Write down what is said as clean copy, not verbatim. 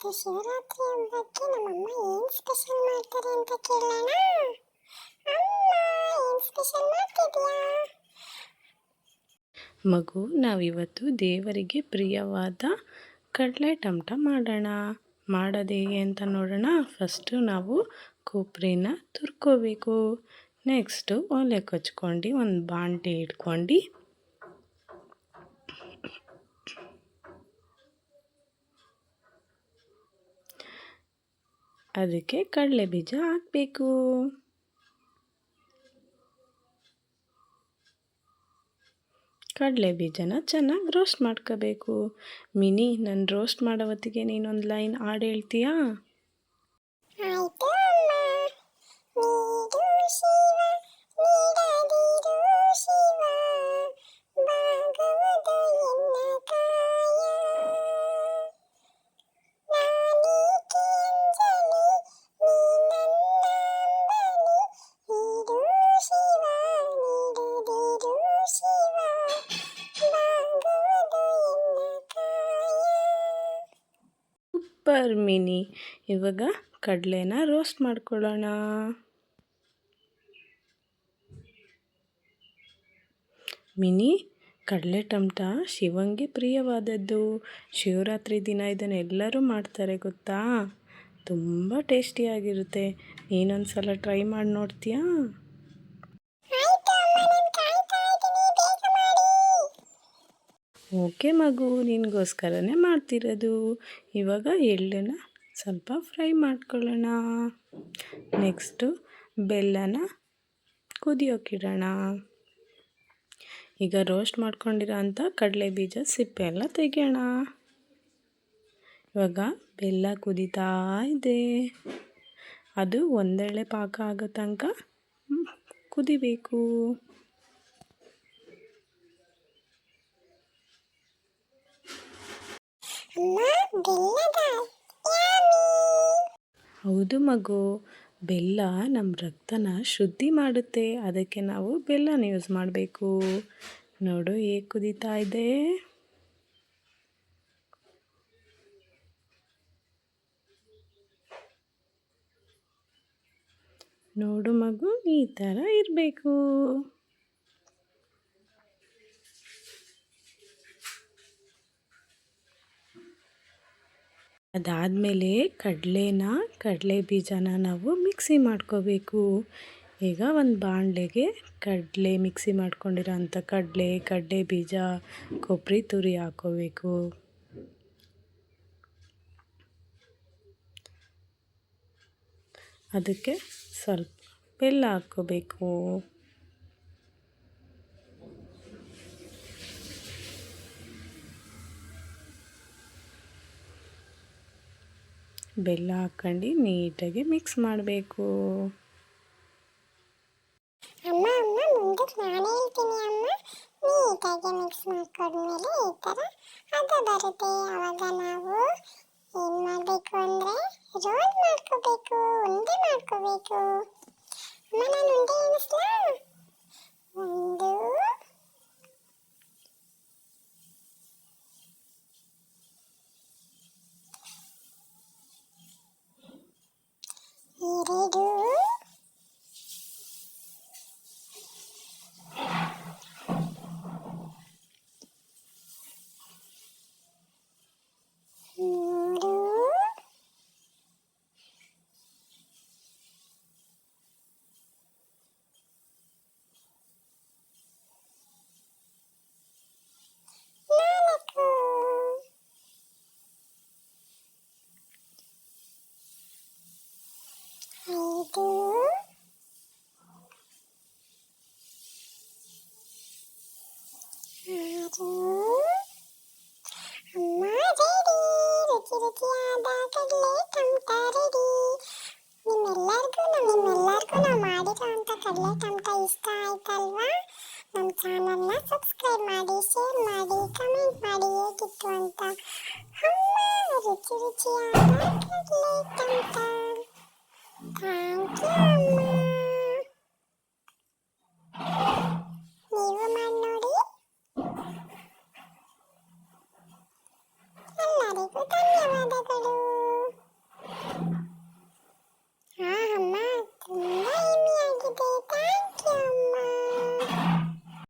ಇವತ್ತು ಶಿವರಾತ್ರಿ ಹಬ್ಬಕ್ಕೆ ನಮ್ಮಮ್ಮ ಏನು ಸ್ಪೆಷಲ್ ಮಾಡ್ತಾರೆ ಅಂತ ಕೇಳೋಣ. ಅಮ್ಮ, ಏನು ಸ್ಪೆಷಲ್ ಮಾಡ್ತಿದ್ಯಾ? ಮಗು, ನಾವಿವತ್ತು ದೇವರಿಗೆ ಪ್ರಿಯವಾದ ಕಡಲೆ ಟಮಟ ಮಾಡೋಣ. ಮಾಡೋದು ಹೇಗೆ ಅಂತ ನೋಡೋಣ. ಫಸ್ಟು ನಾವು ಕೊಬ್ಬರಿನ ತುರ್ಕೋಬೇಕು. ನೆಕ್ಸ್ಟು ಒಲೆ ಕೊಚ್ಕೊಂಡು ಒಂದು ಬಾಣಲೆ ಇಟ್ಕೊಂಡು ಅದಕ್ಕೆ ಕಡಲೆ ಬೀಜ ಹಾಕಬೇಕು. ಕಡಲೆ ಬೀಜನ ಚೆನ್ನಾಗಿ ರೋಸ್ಟ್ ಮಾಡ್ಕೋಬೇಕು. ಮಿನಿ, ನಾನು ರೋಸ್ಟ್ ಮಾಡೋ ಹೊತ್ತಿಗೆ ನೀನೊಂದು ಲೈನ್ ಹಾಡು ಹೇಳ್ತೀಯಾ? ಆಯ್ತು ಅಮ್ಮ. ನೀಡು ಶಿವ, ನೀಡದಿರು ಶಿವ, ಭಾಗವತ ಎನ್ನ ಕಾಯ. ನಾನೇಕೆ ಅಂಜಲಿ, ನೀ ನನ್ನಂಬಲಿ. ನೀಡು ಶಿವ, ನೀಡದಿರು ಶಿವ, ಭಾಗವತ ಎನ್ನ ಕಾಯ. Super mini. ಇವಾಗ ಕಡಲೆನ ರೋಸ್ಟ್ ಮಾಡ್ಕೊಳ್ಳೋಣ. ಮಿನಿ, ಕಡಲೆ ಟಮಟ ಶಿವಂಗೆ ಪ್ರಿಯವಾದದ್ದು. ಶಿವರಾತ್ರಿ ದಿನ ಇದನ್ನು ಎಲ್ಲರೂ ಮಾಡ್ತಾರೆ ಗೊತ್ತಾ? ತುಂಬ ಟೇಸ್ಟಿಯಾಗಿರುತ್ತೆ. ನೀನೊಂದು ಸಲ ಟ್ರೈ ಮಾಡಿ ನೋಡ್ತೀಯಾ? ಆಯ್ತು ಅಮ್ಮ, ನಾನು ಕಾಯ್ತಾ ಇದ್ದೀನಿ, ಬೇಗ ಮಾಡಿ. ಓಕೆ ಮಗು, ನಿನಗೋಸ್ಕರನೇ ಮಾಡ್ತಿರೋದು. ಇವಾಗ ಎಳ್ಳನ್ನು ಸ್ವಲ್ಪ ಫ್ರೈ ಮಾಡ್ಕೊಳ್ಳೋಣ. ನೆಕ್ಸ್ಟು ಬೆಲ್ಲನ ಕುದಿಯೋಕ್ಕಿಡೋಣ. ಈಗ ರೋಸ್ಟ್ ಮಾಡ್ಕೊಂಡಿರೋ ಅಂಥ ಕಡಲೆ ಬೀಜ ಸಿಪ್ಪೆ ಎಲ್ಲ ತೆಗೆಯೋಣ. ಇವಾಗ ಬೆಲ್ಲ ಕುದೀತಾ ಇದೆ. ಅದು ಒಂದೆಳೆ ಪಾಕ ಆಗೋ ತನಕ ಕುದಿಬೇಕು. ಹೌದು ಮಗು, ಬೆಲ್ಲ ನಮ್ಮ ರಕ್ತನ ಶುದ್ಧಿ ಮಾಡುತ್ತೆ. ಅದಕ್ಕೆ ನಾವು ಬೆಲ್ಲನ ಯೂಸ್ ಮಾಡಬೇಕು. ನೋಡು ಹೇಗೆ ಕುದೀತಾ ಇದೆ. ನೋಡು ಮಗು, ಈ ಥರ ಇರಬೇಕು. ಅದಾದಮೇಲೆ ಕಡಲೆ ಬೀಜನ ನಾವು ಮಿಕ್ಸಿ ಮಾಡ್ಕೋಬೇಕು. ಈಗ ಒಂದು ಬಾಣಲೆಗೆ ಮಿಕ್ಸಿ ಮಾಡ್ಕೊಂಡಿರೋ ಅಂಥ ಕಡಲೆ ಬೀಜ, ಕೊಬ್ಬರಿ ತುರಿ ಹಾಕ್ಕೋಬೇಕು. ಅದಕ್ಕೆ ಸ್ವಲ್ಪ ಬೆಲ್ಲ ಹಾಕ್ಕೋಬೇಕು. ಬೆಲ್ಲ ಹಾಕ್ಕೊಂಡು ನೀಟಾಗಿ ಮಿಕ್ಸ್ ಮಾಡಬೇಕು. ಅಮ್ಮ ಅಮ್ಮ, ಮುಂದಕ್ಕೆ ನಾನೇ ಹೇಳ್ತೀನಿ ಅಮ್ಮ. ನೀಟಾಗಿ ಮಿಕ್ಸ್ ಮಾಡ್ಕೊಂಡ್ಮೇಲೆ ಈ ಥರ ಹದ ಬರುತ್ತೆ. ಆವಾಗ ನಾವು ಏನು ಮಾಡಬೇಕು ಅಂದರೆ ರೋಲ್ ಮಾಡ್ಕೋಬೇಕು, ಉಂಡೆ ಮಾಡ್ಕೋಬೇಕು. ಅಮ್ಮ, ನಾನು ಉಂಡೆ ಎಣಿಸ್ಲಾ? 1, 2, 3, 4. 5, 6. ಅಮ್ಮ ರೆಡಿ, ರುಚಿ ರುಚಿಯಾದ ಕಡಲೆ ಟಮಟ ರೆಡಿ. ನಿಮ್ಮೆಲ್ಲರಿಗೂ ನಾವು ಮಾಡಿರೋ ಅಂಥ ಕಡಲೆ ಟಮಟ ಇಷ್ಟ ಆಯ್ತಲ್ವಾ? ನಮ್ಮ ಚಾನಲ್ನ ಸಬ್ಸ್ಕ್ರೈಬ್ ಮಾಡಿ, ಶೇರ್ ಮಾಡಿ, ಕಮೆಂಟ್ ಮಾಡಿ ಹೇಗಿತ್ತು ಅಂತ. ಅಮ್ಮ, ರುಚಿ ರುಚಿಯಾದ ಕಡಲೆ ಟಮಟ. Thank you.